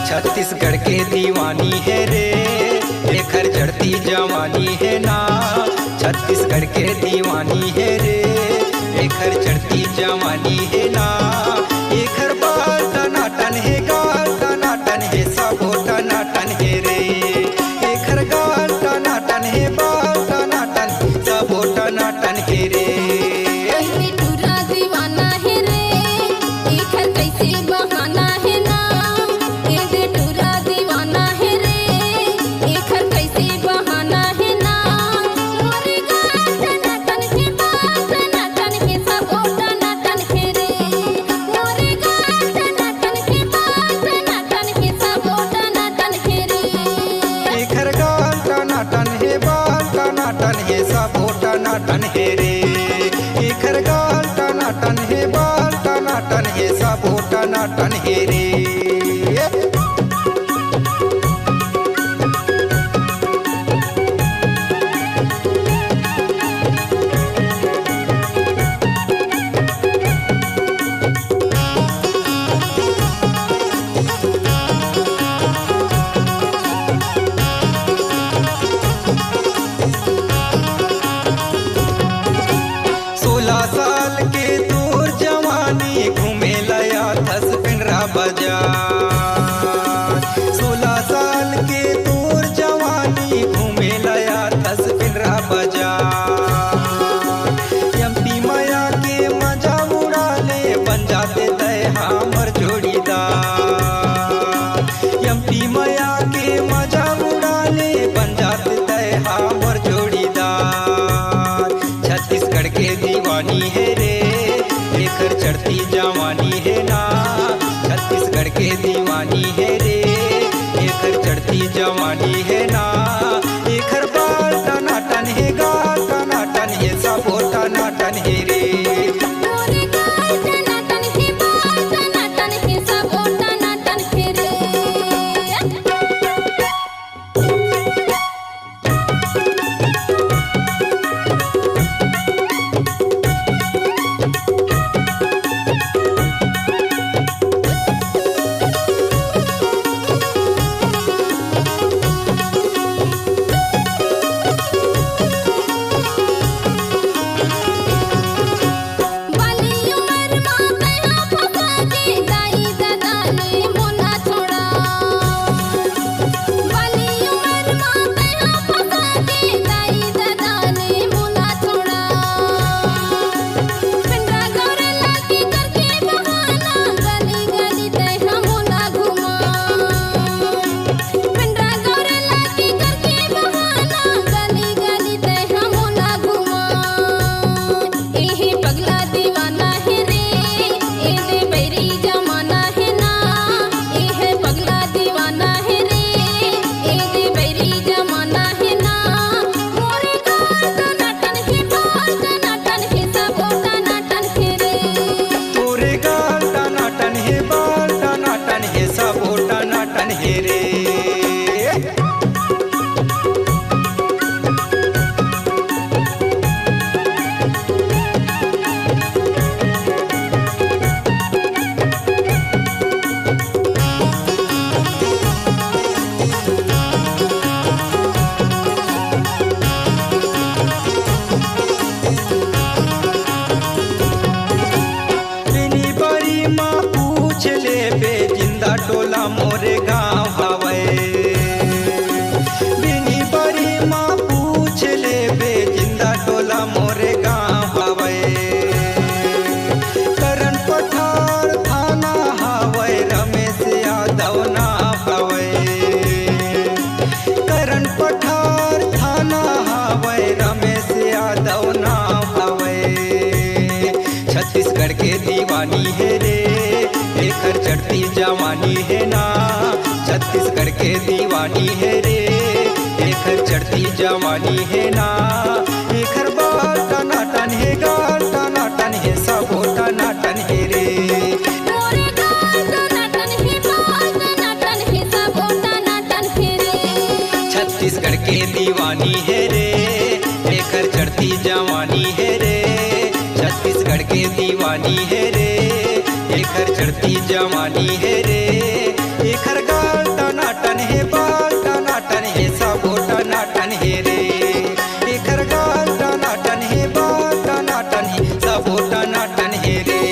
छत्तीसगढ़ के दीवानी है रे, लेकर चढ़ती जवानी है ना। छत्तीसगढ़ के दीवानी है रे, लेकर चढ़ती जवानी है ना। एकर बाल टनाटन है, गाल टनाटन है, सबो टनाटन है रे। एकर गाल टनाटन है, बाल टनाटन, सबो टनाटन है रे। टनाटन है रे, एकर गाल टनाटन है, बाल टनाटन है, सबो टनाटन है रे। साल के दूर जवानी घूमे लया थस पिंडरा बाजार। 16 साल के दूर जवानी घूमे लया थस पिंडरा बाजार। एमपी माया के मजा उड़ा ले, बन जाते तय हमर जोड़ीदार। एमपी माया के मजा उड़ा ले, बन जाते तय हमर जोड़ीदार। छत्तीसगढ़ के दीवानी है रे, लेकर चढ़ती जवानी है ना। छत्तीसगढ़ के दीवानी है रे, लेकर चढ़ती जवानी है ना। एकर बाल टनाटन है, गाल टनाटन है, सबो टनाटन है रे। टोला मोरे गाँव हवे। बिनी बड़ी माँ पूछ ले बे, जिंदा टोला मोरे गाँव हवे। करण पठार थाना हवे, रमेश यादव ना हवे। करण पठार थाना हवे, रमेश यादव ना हवे। छत्तीसगढ़ के दीवानी है रे, लेकर चढ़ती जवानी है ना। छत्तीसगढ़ के दीवानी है रे, लेकर चढ़ती जवानी है ना। एकर बाल जवानी है रे, छत्तीसगढ़ के दीवानी है रे, एकर चढ़ती जवानी है रे, एकर गाल टनाटन है, बाल टनाटन है, सबो टनाटन है रे, एकर गाल टनाटन है, बाल टनाटन है, सबो टनाटन है रे।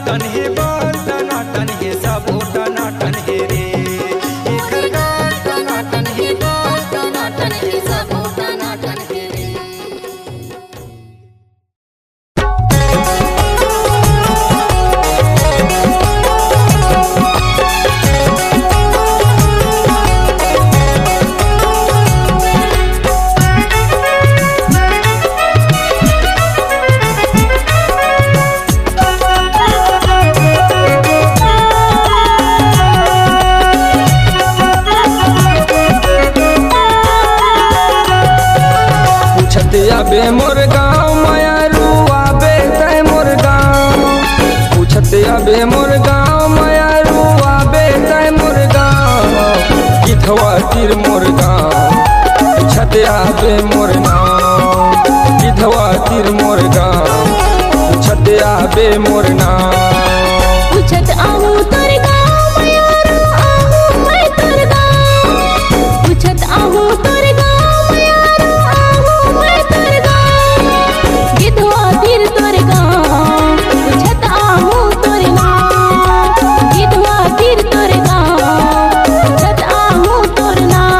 टन है बाल टनाटन है, सबो टनाटन है रे, एकर गाल टनाटन है, बाल टनाटन है, सबो टनाटन है रे। बे मोर गाँव मायारू आबे तय मोर गाँव, पूछते अबे मोर गाँव मायारू आबे तय मोर गाँव, गिधवा तीर मोर गाँव, पूछते आबे मोर नाम, गिधवा तीर मोर गाँव, पूछते आबे मोर नाम। पूछत आहू तोर गाँव मायारू आहू मैं तोर गाँव, पूछत आहू तोर गाँव मायारू आहू मैं तोर गाँव, गिधवा तीर तोर गाँव, पूछत आहू तोर नाम, गिधवा तीर तोर गाँव, पूछत आहू तोर नाम।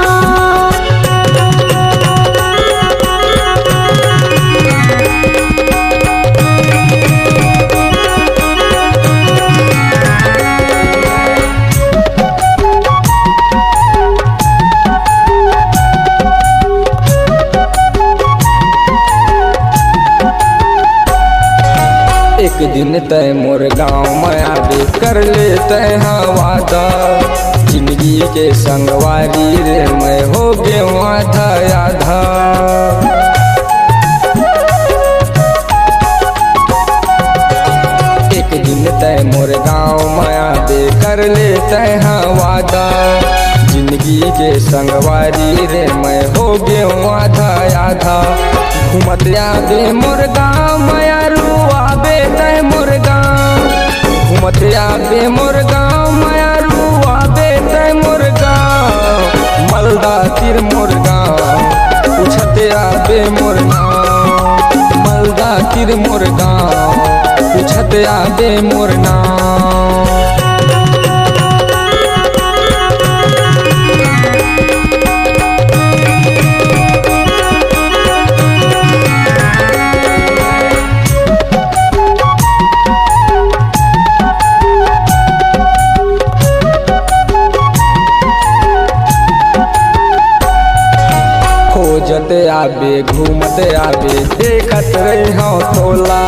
एक दिन तय मोर गाँव में आबे कर ले तय वादा, जिंदगी के संगवारी रे मैं हो गए आधा आधा। एक दिन तय मोर गाँव में आबे कर ले तय वादा, जिंदगी के संगवारी रे मैं हो गए आधा आधा। घूमत आबे मोर गाँव मायारू आबे तय मोर गाँव, घूमत आबे मोर गाँव मायारू आबे तय मोर गाँव, मलदा तीर मोर गाँव, पूछत आबे मोर नाम, मलदा तीर मोर गाँव, पूछत आबे मोर नाम। खोजत आबे घूमत आबे देखत रही हूँ तोला,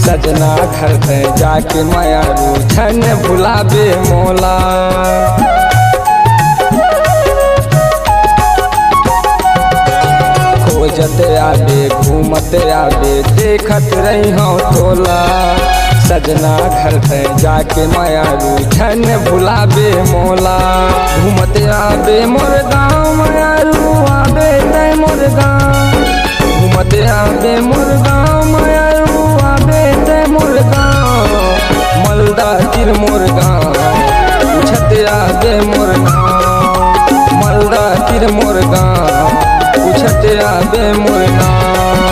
सजना घर पे जाके मायारू छन भुलाबे मोला। खोजत आबे घूमत आबे देखत रही हूँ तोला, सजना घर पे जाके मायारू छन भुलाबे मोला। घूमत आबे मोर गाँव मायारू आबे तय मोर गाँव, घूमत आबे मोर गाँव मायारू आबे तय मोर गाँव, मलदा तीर मोर गाँव, पूछत आबे मोर नाम, मलदा तीर मोर गाँव, पूछत आबे मोर नाम,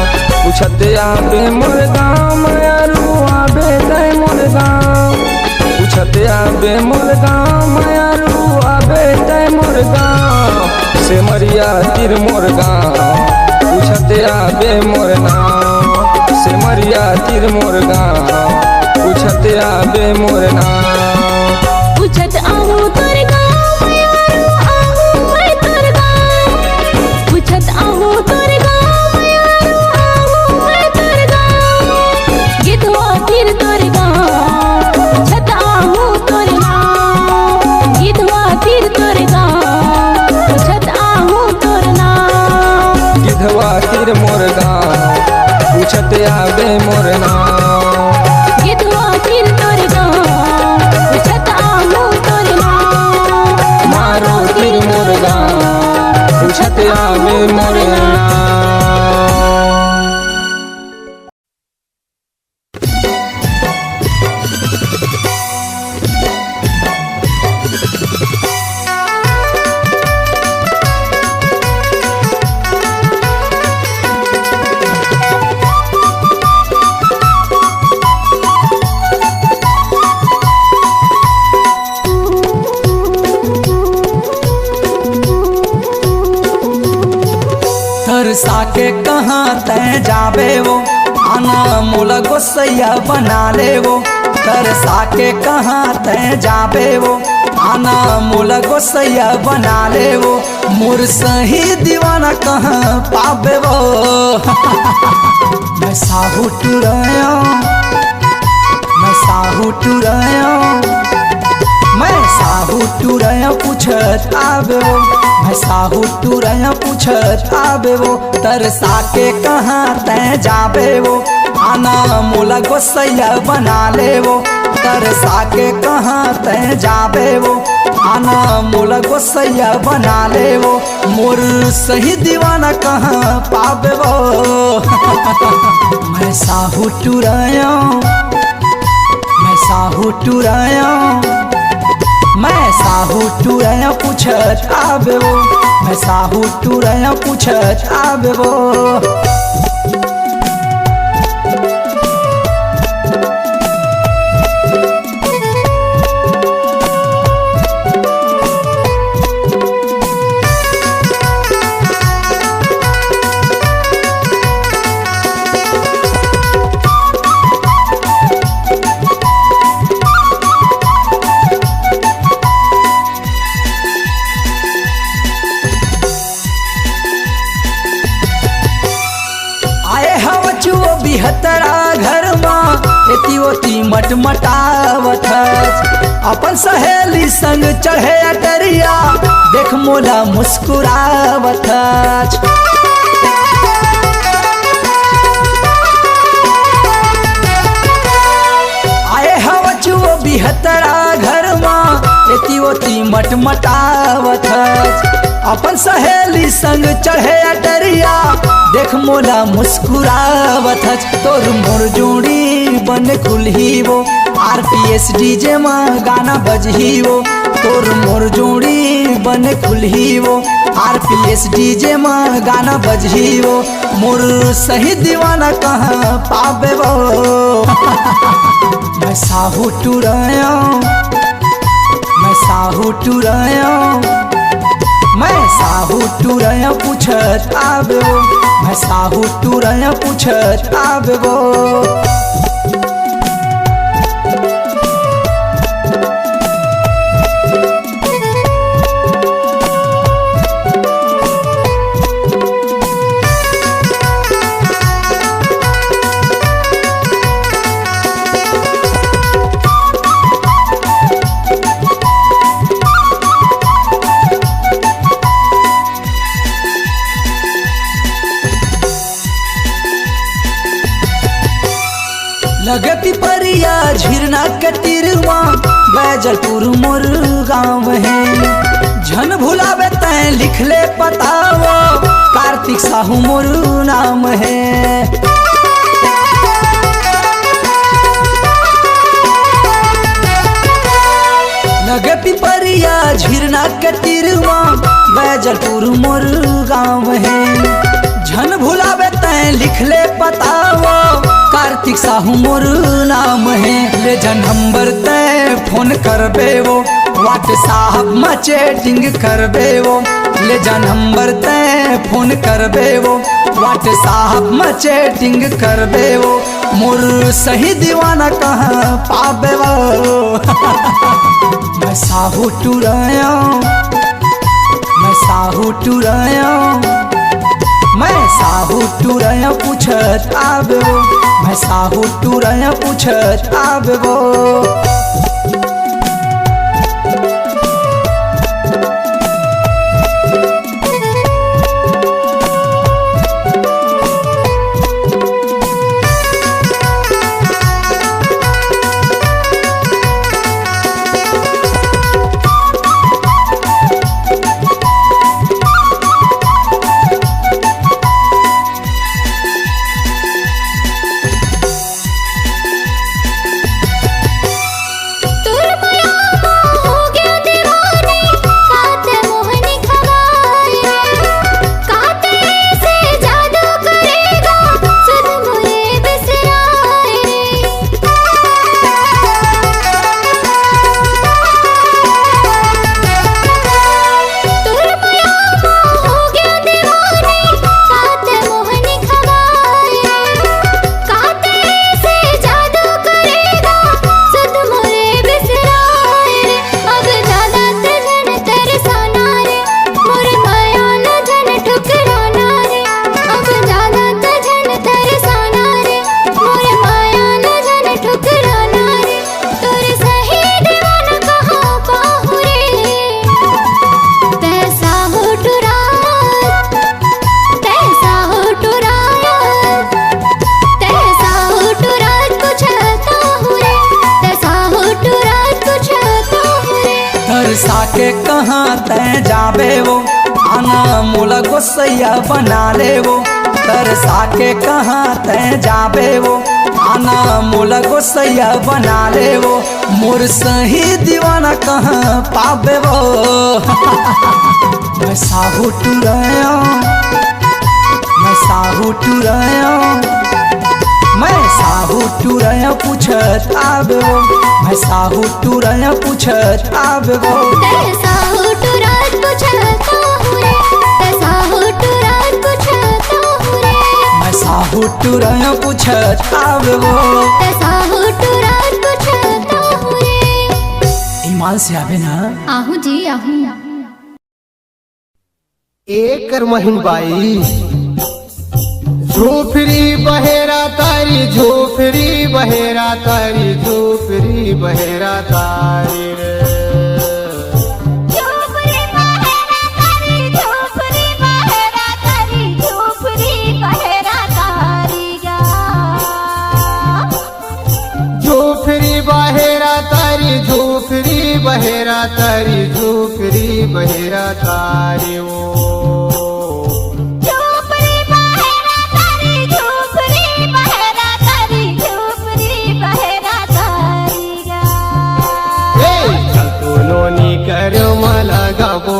पूछत आबे मोर गाँव मायारू आबे तय मोर गाँव, पूछत आबे मोर गाँव मायारू आबे तय मोर गाँव, सिमरिया तीर मोर गाँव, पूछत आबे मोर नाम, सिमरिया तीर मोर गाँव, पूछत आबे मोर नाम। पूछत आहू तोर गाँव मायारू आहू मैं तोर गाँव, पूछत आहू तोर गाँव मायारू आहू मैं तोर गाँव, गिधवा तीर तोर गाँव, पूछत आहू तोर नाम, गिधवा तीर तोर गाँव, पूछत आहू तोर पूछत आवे मोर नाम। तरसा के कहाँ तय जाबे वो आना मोला गोसैया बना ले वो। तरसा के कहाँ तय जाबे वो आना मोला गोसैया बना ले वो। मोर सही दीवाना कहाँ पाबे वो मैं साहू टुराया, मैं साहू टुराया, मैं साहू टुराया पूछत आबे वो। मैं साहू टुराया पूछत आबे वो। तरसा के कहाँ तय जाबे वो आना मोला गोसैया बना ले वो। तरसा के कहाँ तय जाबे वो आना मोला गोसैया बना ले वो। मोर सही दीवाना कहाँ पाबे वो मैं साहू टुराया, मैं साहू टुराया, मैं साहू टुराया पूछत आबे वो। मैं साहू टुराया पूछत आबे वो। बिहतरा घर माँ एती ओती मटमटावत अपन सहेली संग चढ़े अटरिया देख मोला मुस्कुरावत। आए हवा चुओ बिहतरा घर माँ एती ओती मटमटावत अपन सहेली संग चढ़े अटरिया देख मोला मुस्कुरावत। तोर मोर जोड़ी बन खुलही वो RPS डीजे में गाना बजही वो। तोर मोर जोड़ी बन खुलही वो RPS डीजे में गाना बजही वो। मोर सही दीवाना कहाँ पाबे वो मैं साहू टुराया, मैं साहू टुराया, मैं साहू टुराया पूछत आबे वो। मैं साहू टुराया पूछत आबे वो। लगती परिया झिरना कतिरवा बैजलपुर मोर गाँव है। झन भुलावे तैं लिख ले पतावा कार्तिक साहू मोर नाम है। लगती परिया झिरना कतिरवा बैजलपुर मोर गाँव है। झन भुलावे तैं लिख ले पतावा कार्तिक साहू मोर नाम है। ले जा नंबर तय फोन करबे वो व्हाट्सएप में चैटिंग करबे वो। ले जा नंबर तय फोन करबे वो व्हाट्सएप में चैटिंग करबे वो। मोर सही दीवाना कहाँ पाबे वो मैं साहू टुराया, मैं साहू टुराया, मैं साहू टुराया पूछत आबे वो। मैं साहू टुराया पूछत आबे वो। मोला गोसैया बना ले वो तरसा के कहाँ तय जाबे वो आना मोला गोसैया बना ले वो मोर सही दीवाना कहाँ पाबे वो मैं साहू टुराया मैं साहू टुराया मैं साहू टुराया पूछत आबे वो मैं साहू टुराया पूछत आबे वो साहू टुरात पूछता हूँ रे साहू टुरात पूछता हूँ रे मैं साहू टुराया पूछत आबे वो साहू टुरात पूछता हूँ रे ईमान से आबे ना आहू जी आहू एकर महिन बाई झोपड़ी बहेरा तारी झोपड़ी बहेरा तारी झोपड़ी बहेरा तारी रे झोपड़ी बहेरा तारी झोपड़ी बहेरा तारी झोपड़ी बहेरा तारी गा झोपड़ी बहेरा तारी झोपड़ी बहेरा तारी झोपड़ी बहेरा तारी ओ कर मला गाबो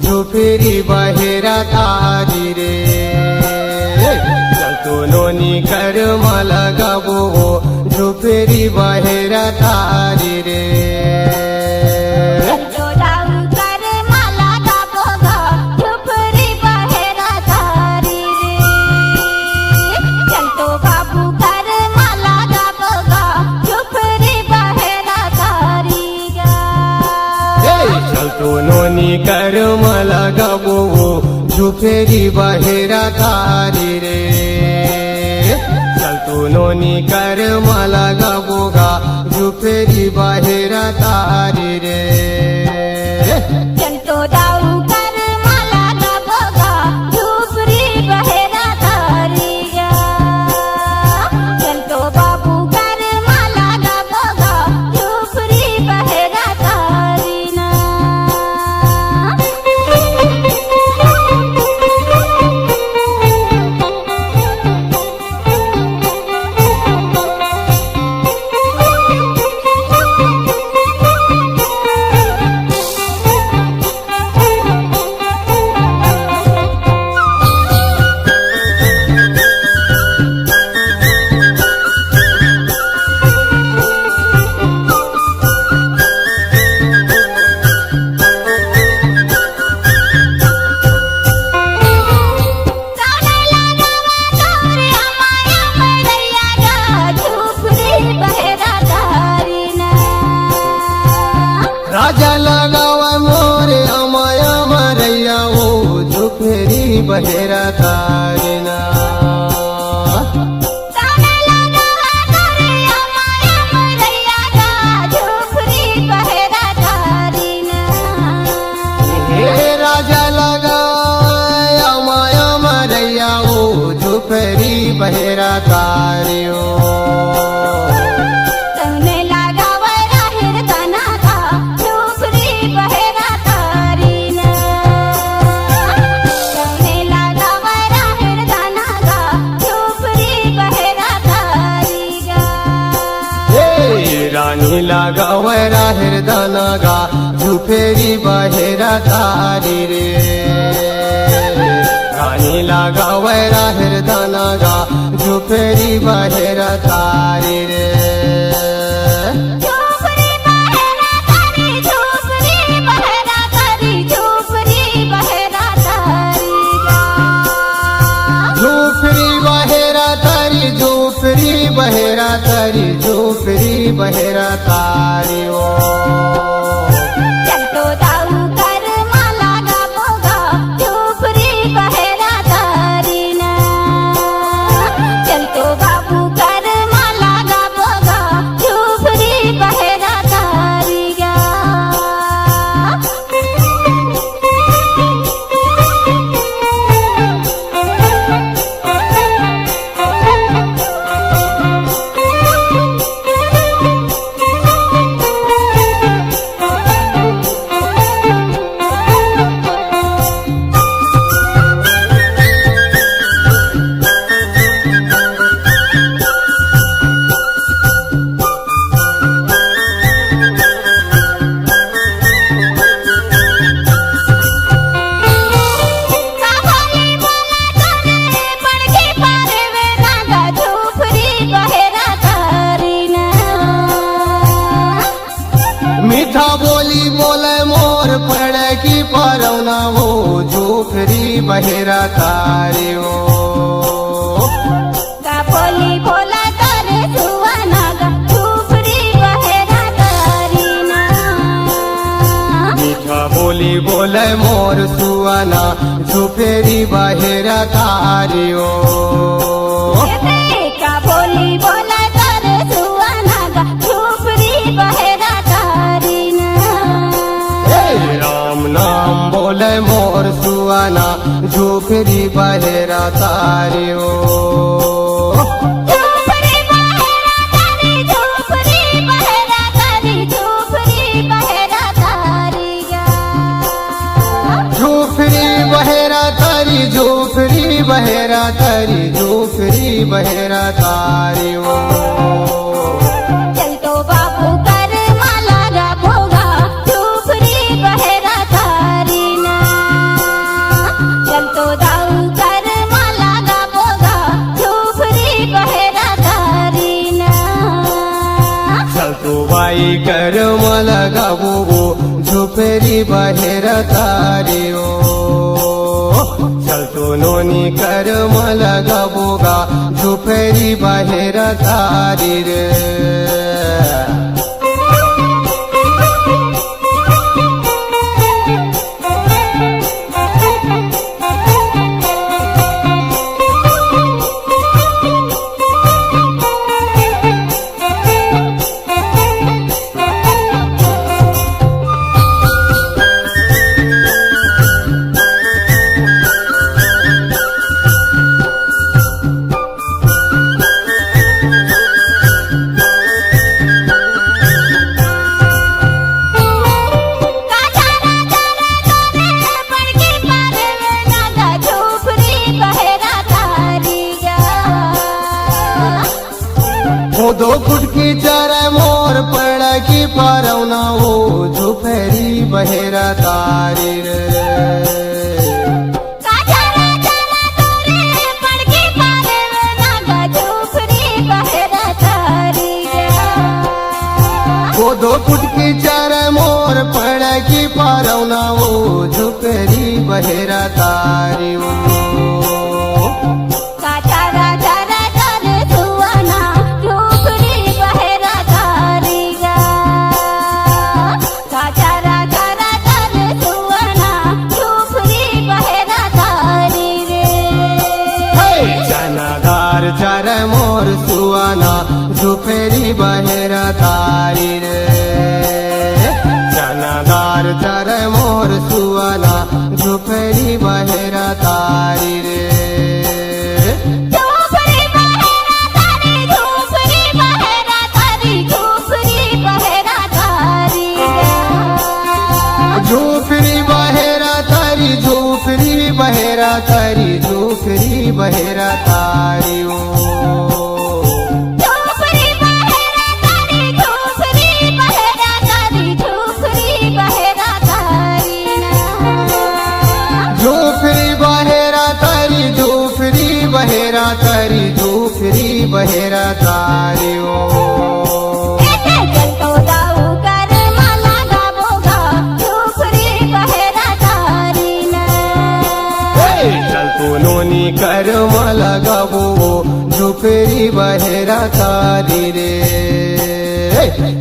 झोपड़ी बहेरा तारी रे तो नोनी कर मला गाबो झोपड़ी बहेरा तारी रे नोनी कर मला गाबो झोपड़ी बहेरा तारी रे चल तो नोनी कर मला गाबो गा झोपड़ी बहेरा तारी रे चल तो दाऊ कर मला गाबो गा झोपड़ी बहेरा तारी गा चल तो बाबू कर मला गाबो गा झोपड़ी बहेरा तारी ना राजा लगावा मोरे अमाया मरैया ओ झोपड़ी बहेरा तारी ना राजा लगाया माया मरैया ओ झोपड़ी बहेरा तारी ओ रानी लगावा राहिर दाना गा झोपड़ी बहेरा तारी रे रानी लगावा राहिर दाना गा झोपड़ी बहेरा तारी रे झोपड़ी बहेरा तारी झोपड़ी बहेरा तारी ओ चल तो दाऊ कर मला गाबो गा झोपड़ी बहेरा तारी ना चल तो बाबू कर मला गाबो गा झोपड़ी बहेरा तारी गा बहेरा तारी ओ का बोली बोला तारे सुवाना गा झूपरी बहेरा तारी ना मीठा बोली बोले मोर सुआना झुपेरी बहेरा तारी ओ का बोली बोला तारे सुवाना गा झूपरी बहेरा तारी ना राम नाम बोले मोर सुआना झुपेरी बहेरा तारी ओ झूपरी बहेरा तारी झूपरी बहेरा तारी झूपरी बहेरा तारी गा झूपरी बहेरा तारी झूपरी बहेरा तारी झूपरी बहेरा तारी ओ चल तो बाबू कर माला रा भोगा झूपरी बहेरा तारी ना चल तो दाऊ कर माला रा भोगा झूपरी बहेरा तारी ना चल तो बाई कर मला गाबो झुपेरी बहेरा तारी ओ चल तो नोनी कर मला गाबोगा झुपेरी बहेरा तारी रे दो फुटकी चारा मोर पड़ा की पारवना हो झुपेरी बहेरा तारी रे वो दो फुटकी चारा मोर पड़ा की पारवना हो झुपेरी बहेरा तारी ओ चर मोर सुआना झुपेरी बहेरा तारी रे चनादार चर मोर सुआना झुपेरी बहेरा तारी रे झूपरी बहेरा तारी झूपरी बहेरा तारी झूपरी बहेरा तारी झुपेरी बहेरा तारी झुपेरी बहेरा तारी झुपेरी बहेरा तारी ओ झूपरी बहेरा तारी झूपरी बहेरा तारी झूपरी बहेरा तारी झुपेरी बहेरा तारी झुपेरी बहेरा तारी झुपेरी बहेरा तारी ओ चल तो दाऊ कर माला गाबोगा झूपरी बहेरा तारी ना चल तो नोनी कर मला गाबो झुपेरी बहेरा तारी रे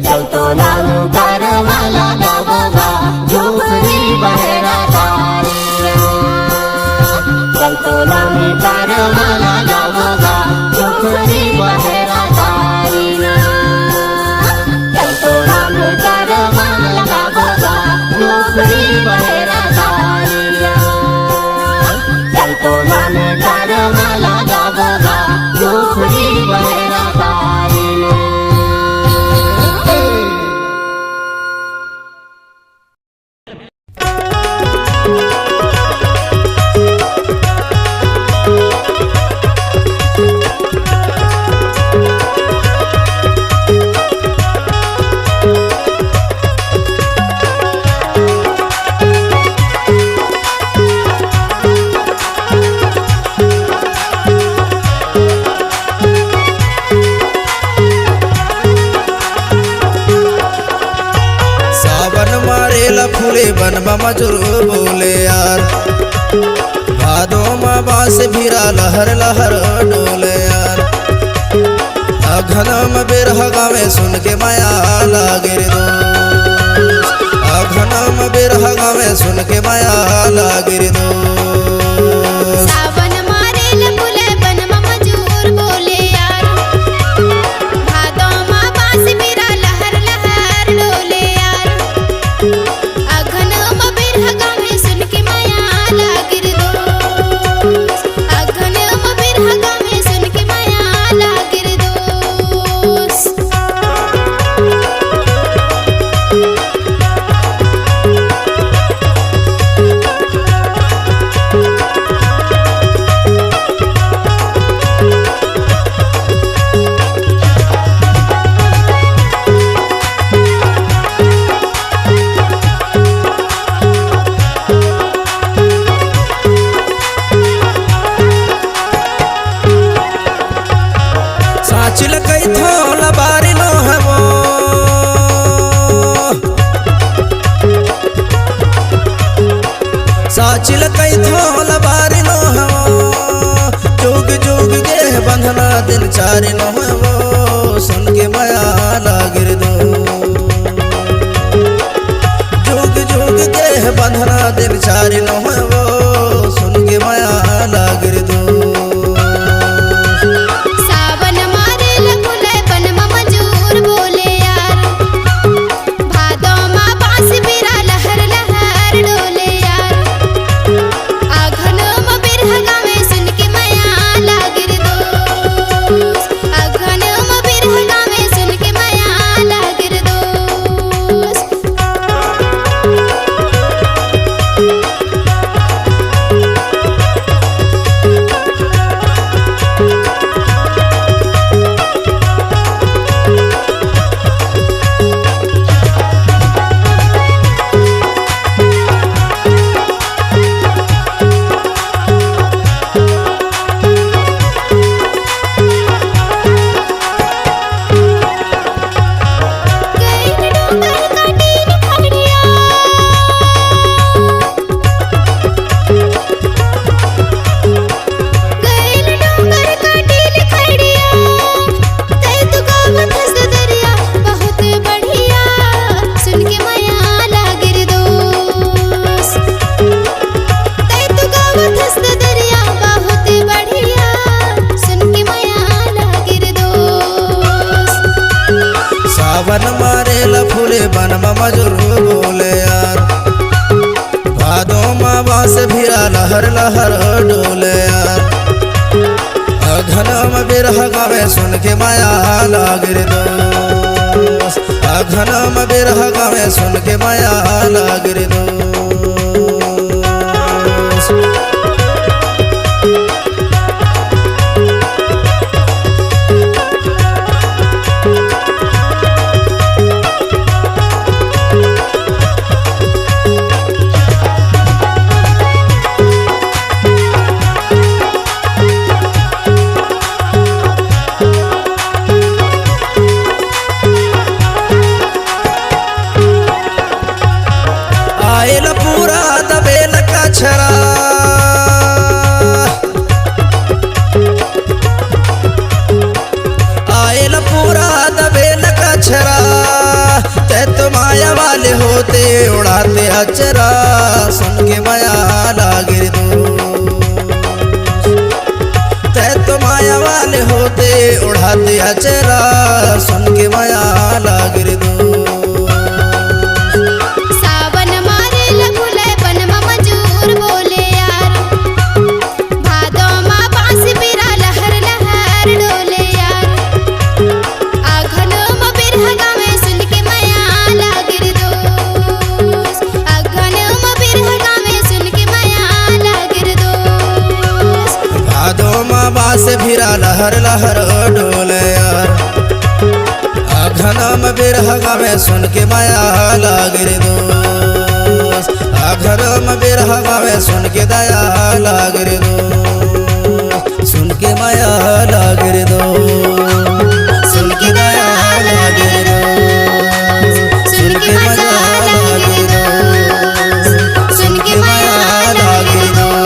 चल तो नानू कर मला गाबोगा झुपेरी बहेरा तारी रे चल तो नानी कर मला गाबोगा झुपेरी बहेरा तारी रे चल तो नानू कर मला गाबोगा झुपेरी बहेरा तारी रे चल तो नानी कर मला गाबोगा झुपेरी बहेरा तारी रे फूले बनबा मजूर बोले यार भीरा लहर लहर डोले यार। अघनम बिरह गावे सुन के माया लागे रे दोस्त। अघनम बिरह गावे सुन के माया लागे रे दोस्त। सावन मारेल फुले बनवा मजूर बोले यार। भादो माँ बांस बिरा लहर लहर डोले यार। अघनम बिरह गावे सुन के माया लागे रे दोस्त। अघनम बिरह गावे सुन के माया लागे रे दोस्त। साचिल कई थोल बारी लो है वो। साचिल कई थोल बारी लो है वो। जोग जोग के बंधना दिन चारी लो है वो। सुन के माया लागिर दो। जोग जोग के बंधना दिन चारी लो है वो। सुन के माया लागिर दो। सावन मारेल फुले बनवा मजूर बोले यार। भादो माँ बांस बिरा लहर लहर डोले यार। अघनम बिरह गावे सुन के माया लागे रे दोस्त। अघनम बिरह गावे सुन के माया लागे रे दोस्त। गई डूंगर काटी निखड़िया। गई डूंगर काटी निखड़िया। तै तू गावत हंस दरिया बहुत बढ़िया। सुन के माया लागे रे दोस्त। तै तू गावत हंस दरिया बहुत बढ़िया। सुन के माया लागे रे दोस्त। सावन मारेला फूले बनवा मजूर बोले यार। भादो माँ बांस भीरा लहर लहर डोले यार। अघनम बिरह गावे सुन के माया लागे रे दोस्त। अघनम बिरह गावे सुन के माया लागे रे दोस्त। आयल पूरा दबेल कछरा। आयल पूरा दबेल कछरा। ते तो माया वाले होते उड़ाते अचरा। सुन के माया लागे दो। ते तो माया वाले होते उड़ाते अचरा। सुन के माया लागे दो। सावन मारेल फुले बनवा मजूर बोले यार। भादो माँ बांस बिरा लहर लहर डोले यार। अघनम बिरह गावे सुन के माया लागे रे दोस्त। अघनम बिरह गावे सुन के माया लागे रे दोस्त। भादो माँ बांस भीरा लहर लहर डोले यार। अघनम बिरह गावे सुन के माया लागे रे दोस्त। अघनम बिरह गावे सुन के दया लागे रे दोस्त। सुन के माया लागे रे दोस्त। सुन के दया लागे रे दोस्त। सुन के मजा लागे रे दोस्त। सुन के माया लागे रे दोस्त।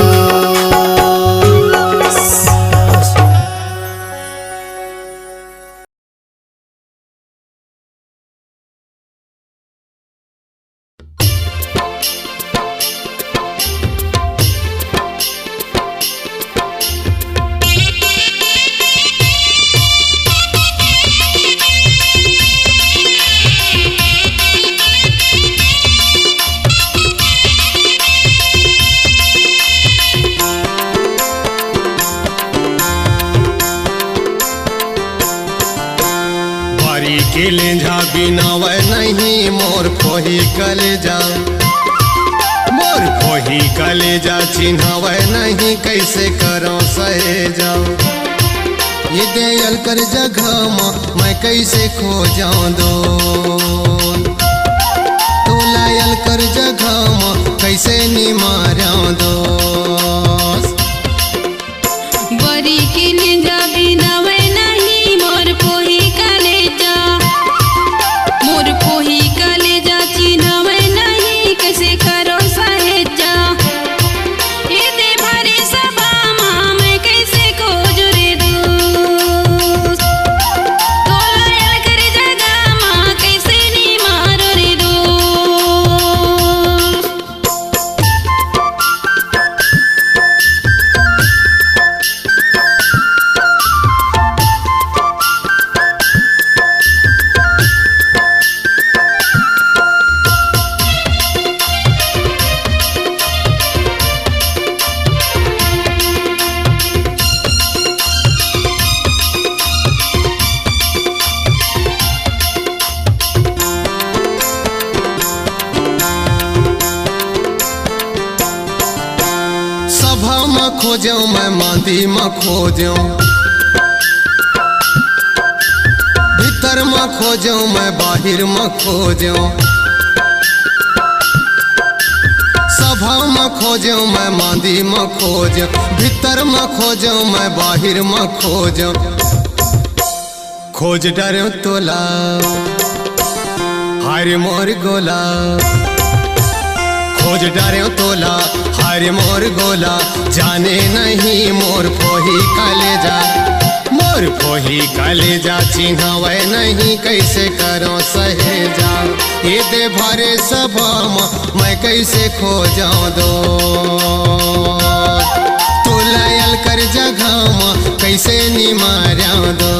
लेंझा बिनावे नहीं मोर खोही कलेजा, मोर खोही कलेजा चिन्हावे नहीं कैसे करो सहेजा। ये दयाल कर जगह मैं कैसे खो जाऊं दो, तो लायल कर जगह कैसे निमारा दो। बरी के लेंजा बिनावे नहीं मोर पोही कलेजा, मोर पोही कलेजा चिन्हावे नहीं कैसे करो सहेजा। ये दे भरे सभा माँ मैं कैसे खोज रे दोस्त, तो लायल कर जगह माँ कैसे नी मारो रे दोस्त। सभा में खोजो मैं मांदी में खोजो, भीतर में खोजो मैं बाहिर में खोजो। सभा में खोजो मैं मांदी में खोजो, भीतर में खोजो मैं बाहिर में खोजो। खोज डरो तोला हारे मोर गोला, खोज डरे तोला हारे मोर गोला, जाने नहीं मोर पोही कलेजा, मोर पोही कलेजा चिन्हावे नहीं कैसे करो सहेजा। ये दे भरे सभा मैं कैसे खो जाऊं दो, तो लायल कर जगह कैसे निमारा दो।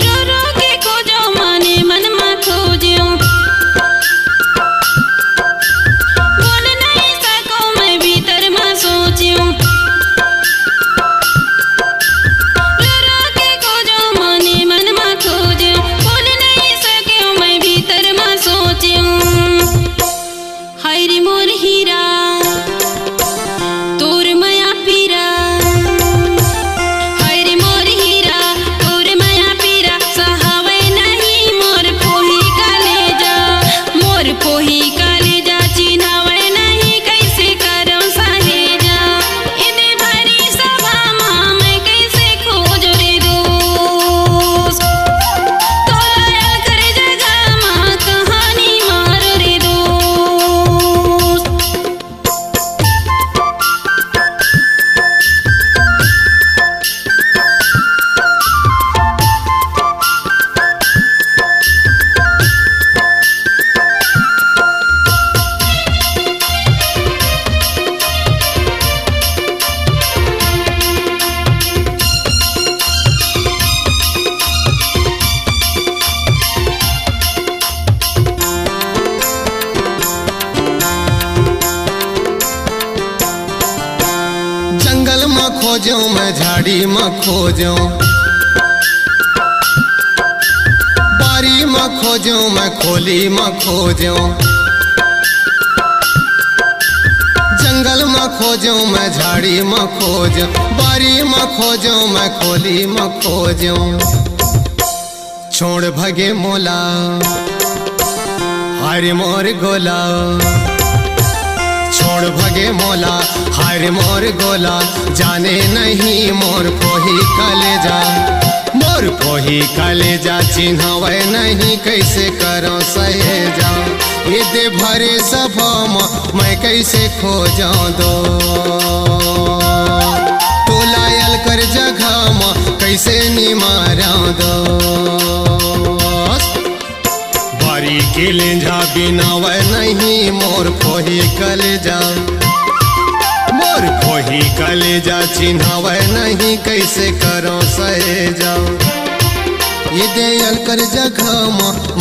रो रो के खोजो माने मन में खोजो, बोल नहीं सको मैं भीतर में सोचूं। रो रो के खोजो माने मन में खोजो, बोल नहीं सको मैं भीतर में सोचूं। हाय रे मोर हीरा तोर माया पीरा, हाय रे मोर हीरा तोर माया पीरा, सहावे नहीं मोर पोही कलेजा, मोर पोही कलेजा चिन्हावे नहीं कैसे करो सहेजा। इने भरी सभा माँ मैं कैसे खोज रे दोस्त, तो लायल कर जगह माँ कहानी मारो रे दोस्त। जंगल में खोजो मैं झाड़ी में खोजो, बारी में खोजो मैं खोली में खोजो। जंगल में खोजो मैं झाड़ी में खोजो, बारी में खोजो मैं खोली में खोजो। छोड़ भगे मोला हारे मोर गोला, छोड़ भगे मोला हारे मोर गोला, जाने नहीं मोर पोही कलेजा, मोर पोही कलेजा चिन्हावे नहीं कैसे करो सहेजा। ये दे भरे सभा मैं कैसे खो जाऊं दो, तो लायल कर जगह कैसे निमारा दो बारी के लेंझा बिनाव नहीं मोर फोही कलेजा मोर फोही कलेजा चिन्हाव नहीं कैसे करो सहे जाओ ये दयाल कर जगह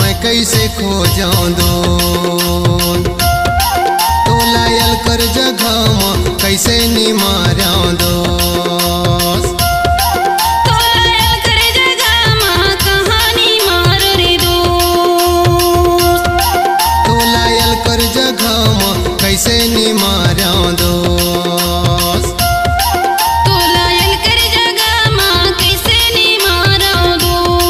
मैं कैसे खो जाऊं दो तो लायल कर जगह कैसे निमारा दो कैसे निमारा दोस्त तो लायल कर जगह माँ कैसे निमारा दोस्त।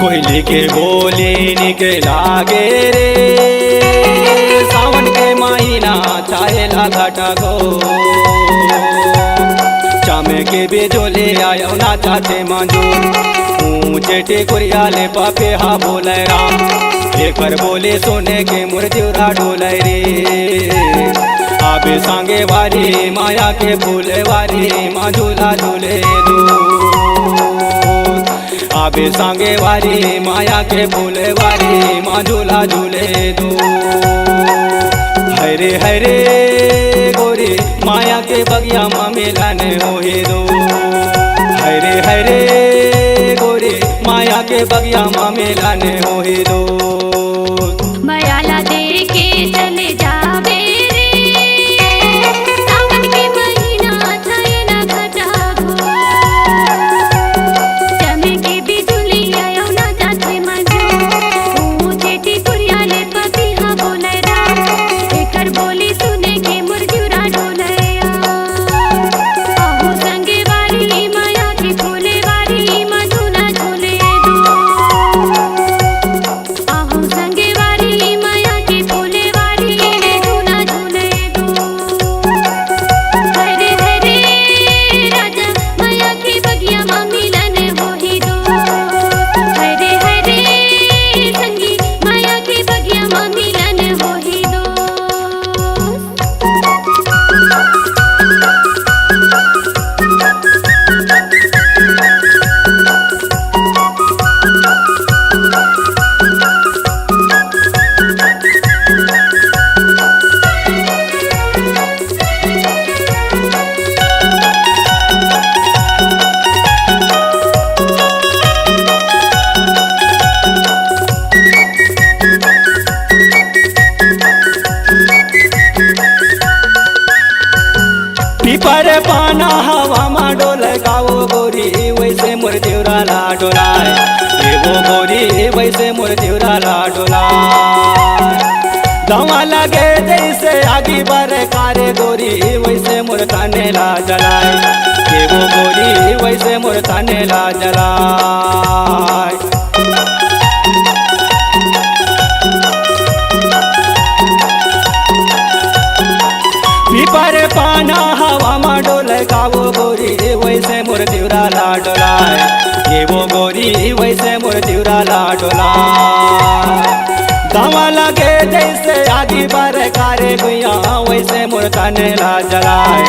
कोयले के बोले निकला गे रे सावन के महीना छाएला घटा गो चामे के बेजोले आयो ना चाहते मांजो ऊंचे टेकुरिया ले पापे हा बोले राम एकर बोले सोने के मुर्दियोरा डोले रे आबे सांगे वारी माया के फूले वारी माँ झूला झूले दो आबे सांगे वारी माया के फूले वारी माँ झूला झूले दो हरे हरे गोरी माया के बगिया माँ मिलाने होए दो हरे हरे गोरी माया के बगिया माँ मिलाने होए दो मायाला दे के चले जावे रे सावन के महीना छाएला घटा गो चमे के बिजुली आयो ना जाते मजो ऊंचे टिकुरिया ले पपी हा बोले राम एकर बोली सुने के मुर्जुरा डोले आहू संगे वाली माया की फूले वाली माँ झूला झूले दो आहू संगे वाली माया की फूले वाली झूला झूले दो हरे हरे राजा माया की बगिया माँ मिलन होही दो हरे हरे संगी माया की बगिया माँ मिलन होही दो। पीपर पाना हवा मा डोल गाओ गोरी वैसे मोर देवरा ला डोलाय एगो गोरी वैसे मोर देवरा ला डोलाय दवा लगे जैसे आगी बर कारे गोरी वैसे मोर थाने ला जलाय एगो गोरी वैसे मोर थाने ला जलाय पीपर पाना हवा मा डोल गाओ गोरी वैसे मोर देवरा ला डोलाय ये वो गोरी वैसे मोर देवरा ला डोलाय दवा लगे जैसे आगी बर कारे गुया वैसे मोर थाने ला जलाय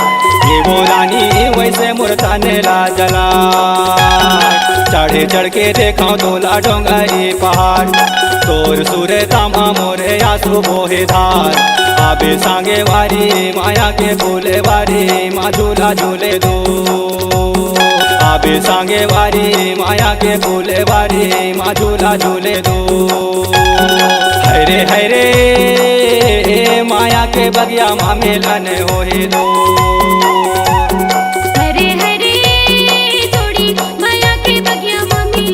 ये वो रानी वैसे मोर थाने ला जलाय चढ़े चढ़ के देखा तोला डोंगरी पहाड़ तोर सुरे तामा मोरे आंसू बोहे धार आबे सांगे वारी माया के फूले वारी माँ झूला झूले दो आबे सांगे वारी माया के फूले वारी माँ झूला झूले दो हरे हरे माया के बगिया माँ मिलन होए दो हरे हरे जोड़ी माया के बगिया माँ मिलन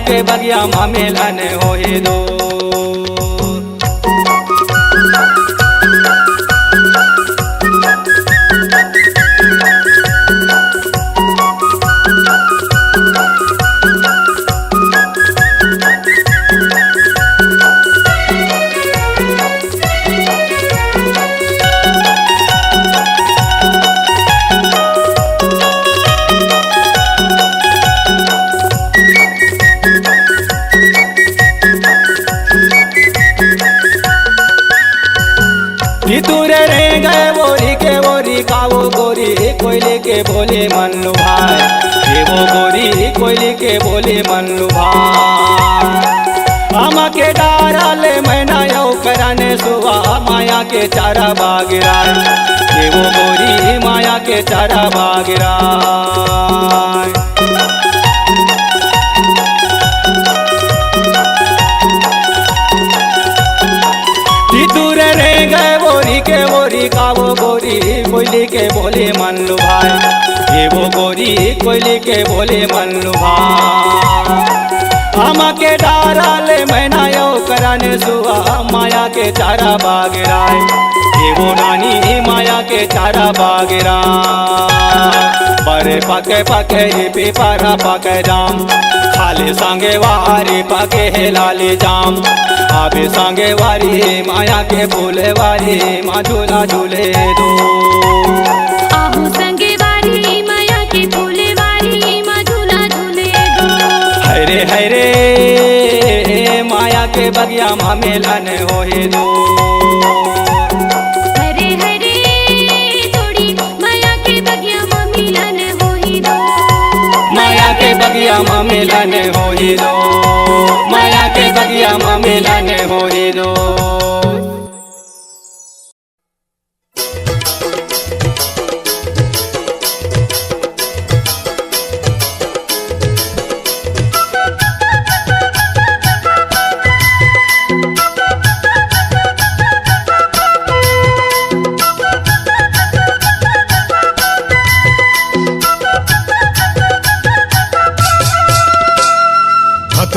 के बगिया माँ मिलन होए दो। तुरे रे गए बोरी के बोरी कावो गोरी कोयले के बोले मन लुभाए, ये वो गोरी कोयले के बोले मन लुभाए। आमा के डाराले मैना यौ कराने सुवा माया के चारा बागिराए, ये वो गोरी माया के चारा बागिराए। तुरे रे गए बोरी के बोरी कावो गोरी कोयले के बोले मन लुभाए, ये वो गोरी कोयले के बोले मन लुभाए। आमा के डाराले मैना यौ कराने सुआ माया के चारा बागिराए, ये वो नानी माया के चारा बागिराए। परे पके पके पे पारा पके जाम खाले सांगे वारी पके है लाले जाम। आबे सांगे वारी माया के फूले वारी माँ झूला झूले दो। आहू संगे वारी माया के फूले वारी माँ झूला झूले दो। हरे हरे माया के बगिया माँ मिलन होए दो। हरे हरे थोड़ी माया के बगिया माँ मिलन होई दो। माया के बगिया माँ मिलन होए दो। माया के बगिया माँ मिलन होए दो।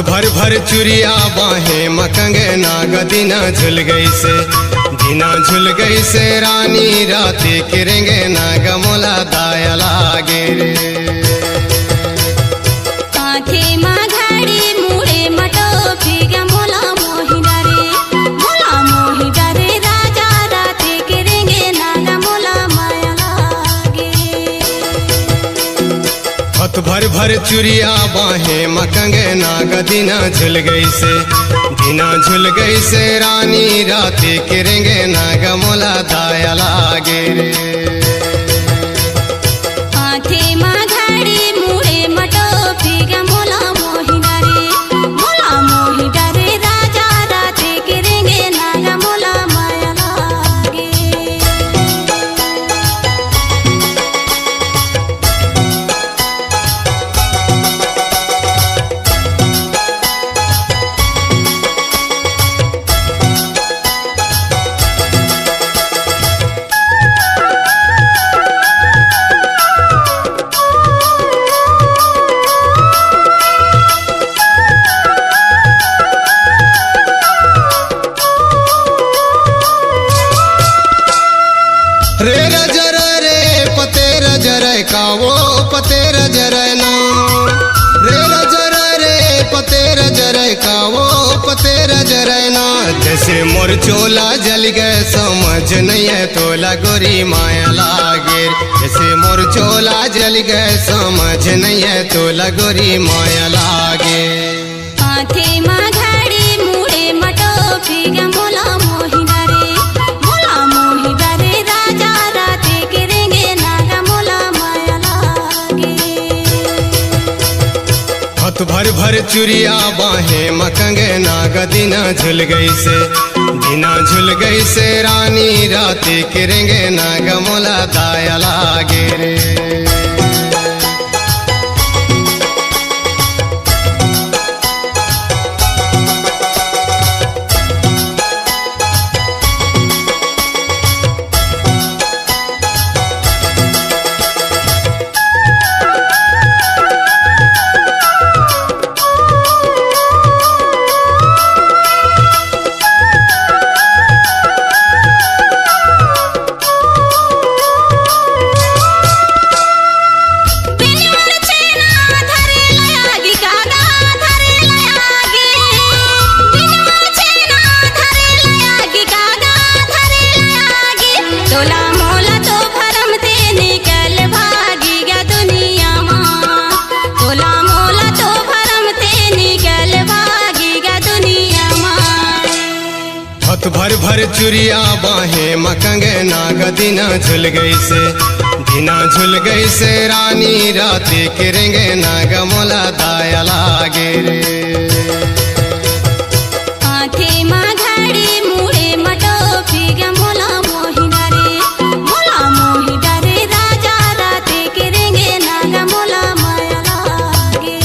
भर भर चुरिया बाहें मकंगे नाग दिना झुल गई से, दिना झुल गई से रानी राती किरेंगे नाग मोला दाया लागे रे। कांथे माँ घाड़ी मुड़े मटो फिगा मोला मोही डरे राजा राते करेंगे नागा मोला माया लागे। हथ भर भर चुरिया बाहें मकंगे नाग दिना झुल गई से, दिना झुल गई से रानी राती किरेंगे नाग मोला दाया लागे रे। कांथे माँ घाड़ी मुड़े मटो फिगा मोला मोही डरे राजा राते करेंगे नागा मोला माया लागे। रे रजर रे पतेर जरे कावो पतेर जरे ना, रे रजर रे पतेर जरे कावो पतेर जरे ना। जैसे मोर चोला जल गए समझ नहीं है तोला गोरी माया लागे, जैसे मोर चोला जल गए समझ नहीं है तोला गोरी माया लागे। कांथे माँ घाड़ी मुड़े मटो फिगा मोला मोही डरे राजा राते करेंगे नागा मोला माया लागे। हथ भर भर चुरिया बाहें मकंगे नाग दिना झुल गई से, दिना झुल गई से रानी राती किरेंगे नाग मोला दाया लागे रे। भर चुरिया बाहें मकंगे नाग दिना झुल गई से दिना झुल गई से रानी राती किरेंगे नाग मोला दाया लागे रे आथे मा घाडी मुळे मटोपी ग मोला मोही डरे राजा राते करेंगे नागा मोला माया लागे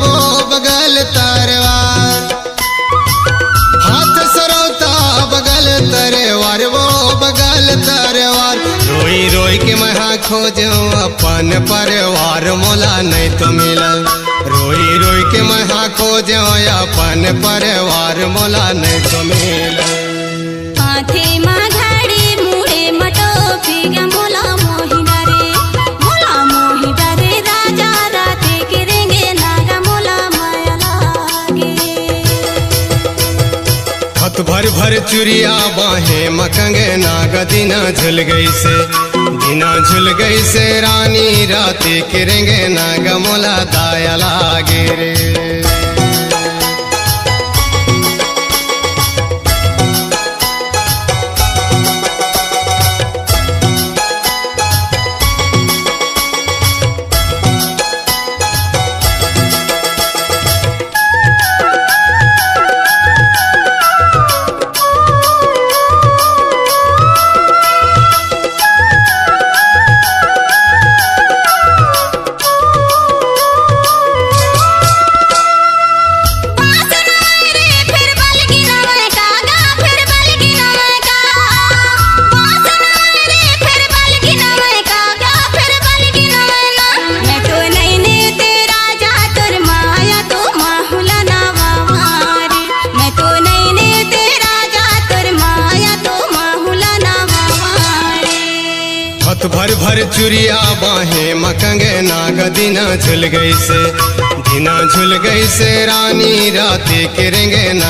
वो बगल तरवार हाथ सरोता बगल तरवार वो बगल तरवार रोई रोई के महा खोजो अपन परिवार मोला नहीं तो मिलल रोई रोई के महा खोजो अपन परिवार मोला नहीं तो मिलल आथे मा घाडी मुळे मटोपी ग मोला मोही डरे राजा राते करेंगे नागा मोला माया लागे हथ भर भर चुरिया बाहें मकंगे नाग दिना झुल गई से दिना झुल गई से रानी राती करेंगे नाग मोला दाया लागे रे हथ भर भर चुरिया बाहें मकंगे नाग दिना झुल गई से दिना झुल गई से रानी राती करेंगे ना